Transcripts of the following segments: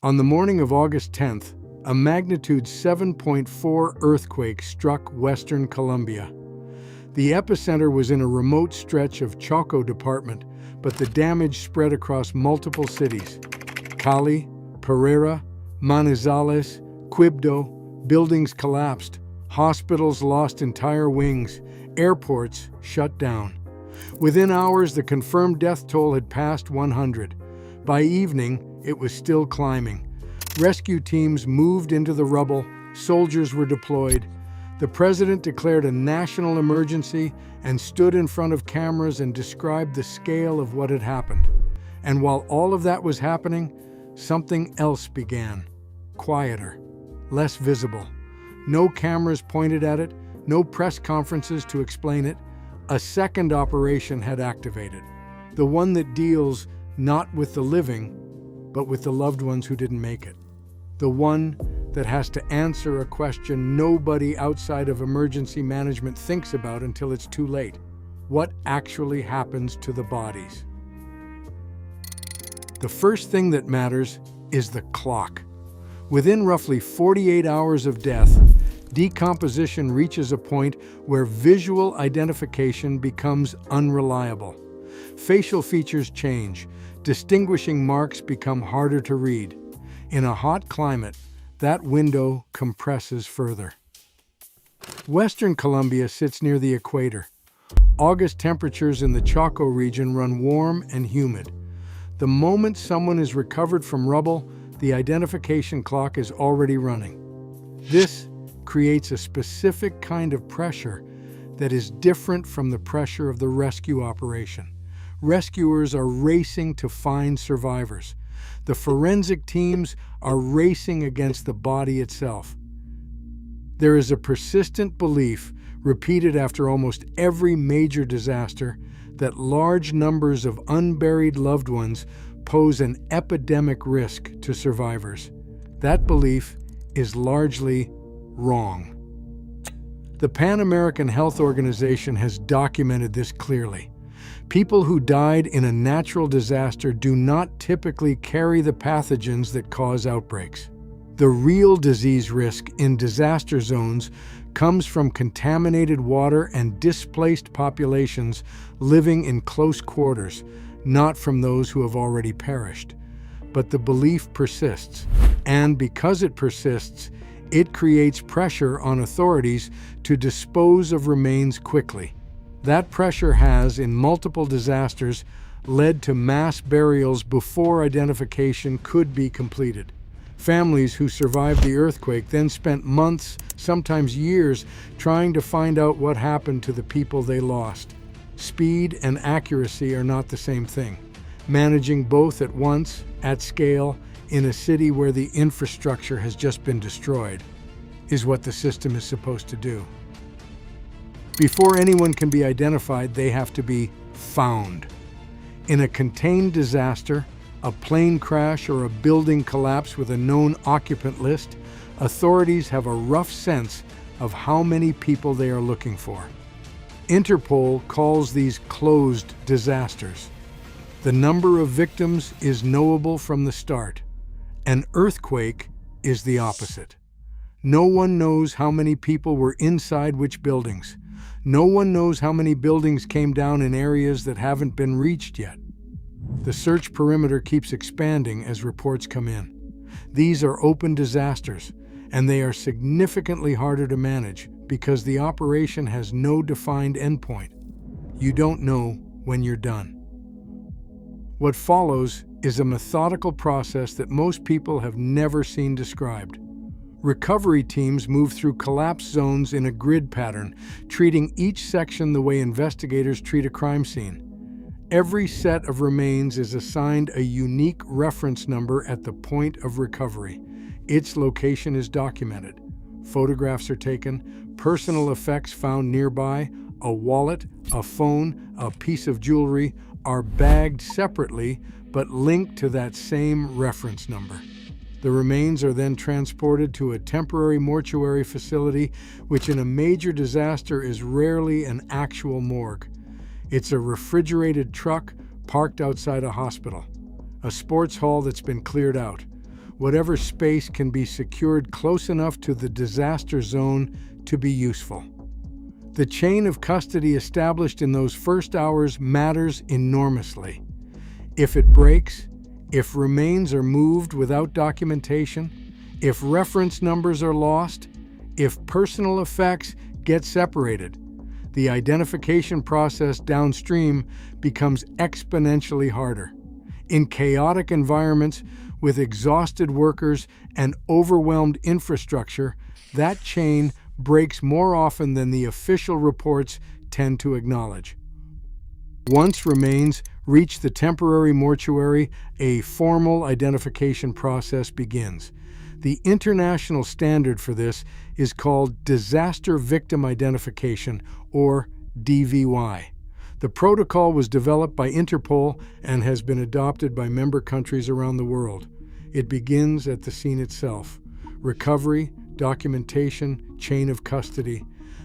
On the morning of August 10th, a magnitude 7.4 earthquake struck western Colombia. The epicenter was in a remote stretch of Choco department, but the damage spread across multiple cities. Cali, Pereira, Manizales, Quibdó, buildings collapsed, hospitals lost entire wings, airports shut down. Within hours, the confirmed death toll had passed 100. By evening, it was still climbing. Rescue teams moved into the rubble, soldiers were deployed. The president declared a national emergency and stood in front of cameras and described the scale of what had happened. And while all of that was happening, something else began. Quieter, less visible. No cameras pointed at it, no press conferences to explain it. A second operation had activated. The one that deals not with the living, but with the loved ones who didn't make it. The one that has to answer a question nobody outside of emergency management thinks about until it's too late. What actually happens to the bodies? The first thing that matters is the clock. Within roughly 48 hours of death, decomposition reaches a point where visual identification becomes unreliable. Facial features change. Distinguishing marks become harder to read. In a hot climate, that window compresses further. Western Colombia sits near the equator. August temperatures in the Choco region run warm and humid. The moment someone is recovered from rubble, the identification clock is already running. This creates a specific kind of pressure that is different from the pressure of the rescue operation. Rescuers are racing to find survivors. The forensic teams are racing against the body itself. There is a persistent belief, repeated after almost every major disaster, that large numbers of unburied loved ones pose an epidemic risk to survivors. That belief is largely wrong. The Pan American Health Organization has documented this clearly. People who died in a natural disaster do not typically carry the pathogens that cause outbreaks. The real disease risk in disaster zones comes from contaminated water and displaced populations living in close quarters, not from those who have already perished. But the belief persists, and because it persists, it creates pressure on authorities to dispose of remains quickly. That pressure has, in multiple disasters, led to mass burials before identification could be completed. Families who survived the earthquake then spent months, sometimes years, trying to find out what happened to the people they lost. Speed and accuracy are not the same thing. Managing both at once, at scale, in a city where the infrastructure has just been destroyed, is what the system is supposed to do. Before anyone can be identified, they have to be found. In a contained disaster, a plane crash or a building collapse with a known occupant list, authorities have a rough sense of how many people they are looking for. INTERPOL calls these closed disasters. The number of victims is knowable from the start. An earthquake is the opposite. No one knows how many people were inside which buildings. No one knows how many buildings came down in areas that haven't been reached yet. The search perimeter keeps expanding as reports come in. These are open disasters, and they are significantly harder to manage because the operation has no defined endpoint. You don't know when you're done. What follows is a methodical process that most people have never seen described. Recovery teams move through collapse zones in a grid pattern, treating each section the way investigators treat a crime scene. Every set of remains is assigned a unique reference number at the point of recovery. Its location is documented. Photographs are taken, personal effects found nearby, a wallet, a phone, a piece of jewelry are bagged separately but linked to that same reference number. The remains are then transported to a temporary mortuary facility, which in a major disaster is rarely an actual morgue. It's a refrigerated truck parked outside a hospital, a sports hall that's been cleared out. whatever space can be secured close enough to the disaster zone to be useful. The chain of custody established in those first hours matters enormously. If it breaks, if remains are moved without documentation, if reference numbers are lost, if personal effects get separated, the identification process downstream becomes exponentially harder. In chaotic environments with exhausted workers and overwhelmed infrastructure, that chain breaks more often than the official reports tend to acknowledge. Once remains reach the temporary mortuary, a formal identification process begins. The international standard for this is called Disaster Victim Identification, or DVY. The protocol was developed by INTERPOL and has been adopted by member countries around the world. It begins at the scene itself. Recovery, documentation, chain of custody,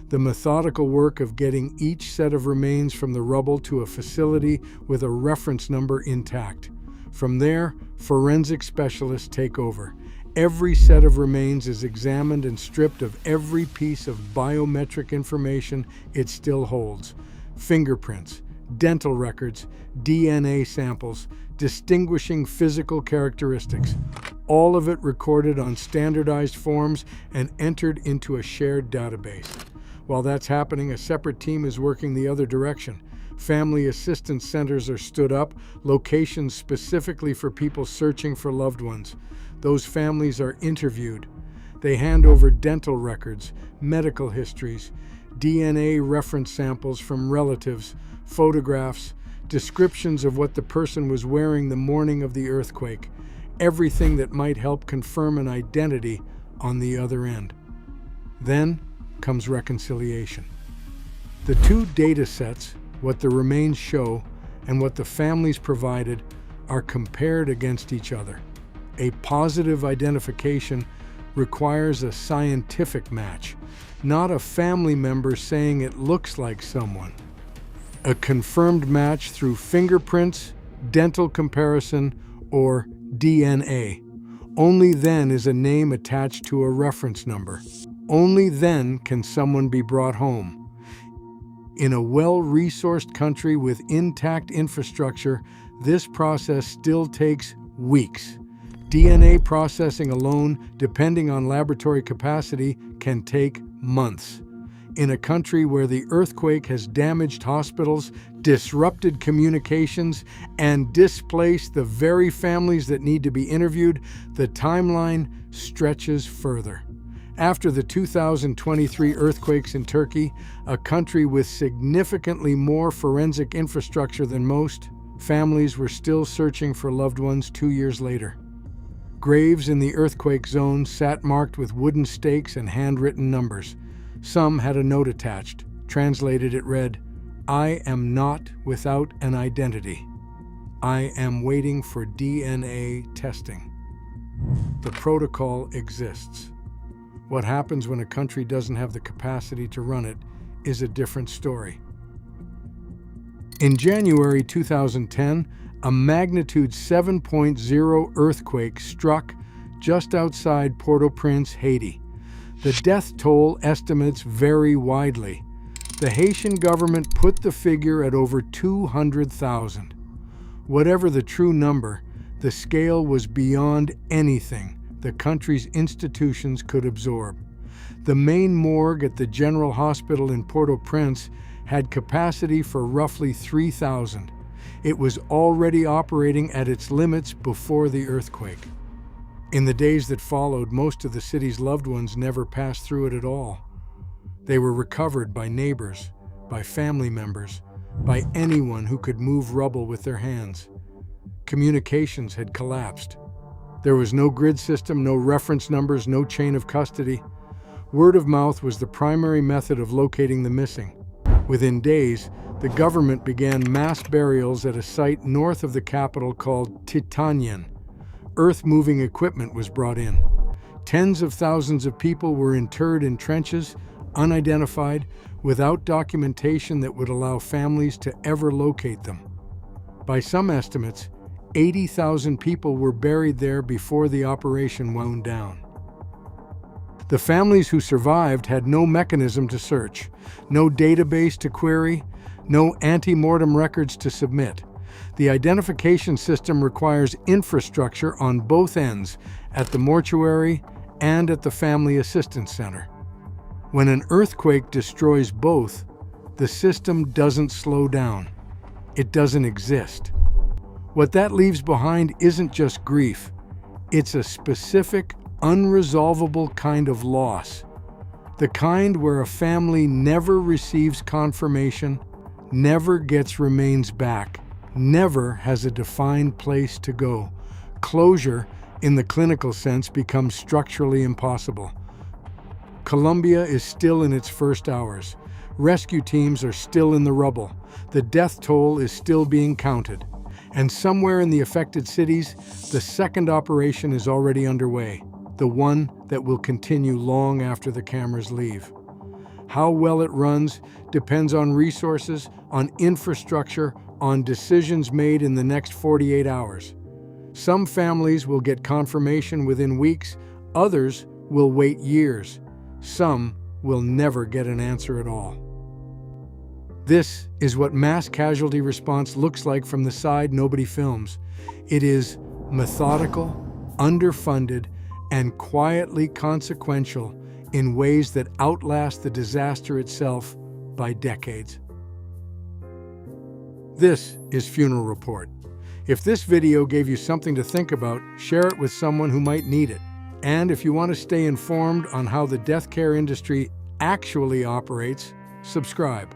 the methodical work of getting each set of remains from the rubble to a facility with a reference number intact. From there, forensic specialists take over. Every set of remains is examined and stripped of every piece of biometric information it still holds. Fingerprints, dental records, DNA samples, distinguishing physical characteristics, all of it recorded on standardized forms and entered into a shared database. While that's happening, a separate team is working the other direction. Family assistance centers are stood up, locations specifically for people searching for loved ones. Those families are interviewed. They hand over dental records, medical histories, DNA reference samples from relatives, photographs, descriptions of what the person was wearing the morning of the earthquake, everything that might help confirm an identity on the other end. Then comes reconciliation. The two data sets, what the remains show and what the families provided, are compared against each other. A positive identification requires a scientific match, not a family member saying it looks like someone. A confirmed match through fingerprints, dental comparison, or DNA. Only then is a name attached to a reference number. Only then can someone be brought home. In a well-resourced country with intact infrastructure, this process still takes weeks. DNA processing alone, depending on laboratory capacity, can take months. In a country where the earthquake has damaged hospitals, disrupted communications, and displaced the very families that need to be interviewed, the timeline stretches further. After the 2023 earthquakes in Turkey, a country with significantly more forensic infrastructure than most, families were still searching for loved ones 2 years later. Graves in the earthquake zone sat marked with wooden stakes and handwritten numbers. Some had a note attached. Translated, it read, "I am not without an identity. I am waiting for DNA testing." The protocol exists. What happens when a country doesn't have the capacity to run it is a different story. In January 2010, a magnitude 7.0 earthquake struck just outside Port-au-Prince, Haiti. The death toll estimates vary widely. The Haitian government put the figure at over 200,000. Whatever the true number, the scale was beyond anything the country's institutions could absorb. The main morgue at the General Hospital in Port-au-Prince had capacity for roughly 3,000. It was already operating at its limits before the earthquake. In the days that followed, most of the city's loved ones never passed through it at all. They were recovered by neighbors, by family members, by anyone who could move rubble with their hands. Communications had collapsed. There was no grid system, no reference numbers, no chain of custody. Word of mouth was the primary method of locating the missing. Within days, the government began mass burials at a site north of the capital called Titanien. Earth-moving equipment was brought in. Tens of thousands of people were interred in trenches, unidentified, without documentation that would allow families to ever locate them. By some estimates, 80,000 people were buried there before the operation wound down. The families who survived had no mechanism to search, no database to query, no ante-mortem records to submit. The identification system requires infrastructure on both ends, at the mortuary and at the Family Assistance Center. When an earthquake destroys both, the system doesn't slow down. It doesn't exist. What that leaves behind isn't just grief. It's a specific, unresolvable kind of loss. The kind where a family never receives confirmation, never gets remains back, never has a defined place to go. Closure, in the clinical sense, becomes structurally impossible. Colombia is still in its first hours. Rescue teams are still in the rubble. The death toll is still being counted. And somewhere in the affected cities, the second operation is already underway, the one that will continue long after the cameras leave. How well it runs depends on resources, on infrastructure, on decisions made in the next 48 hours. Some families will get confirmation within weeks, others will wait years. Some will never get an answer at all. This is what mass casualty response looks like from the side nobody films. It is methodical, underfunded, and quietly consequential in ways that outlast the disaster itself by decades. This is Funeral Report. If this video gave you something to think about, share it with someone who might need it. And if you want to stay informed on how the death care industry actually operates, subscribe.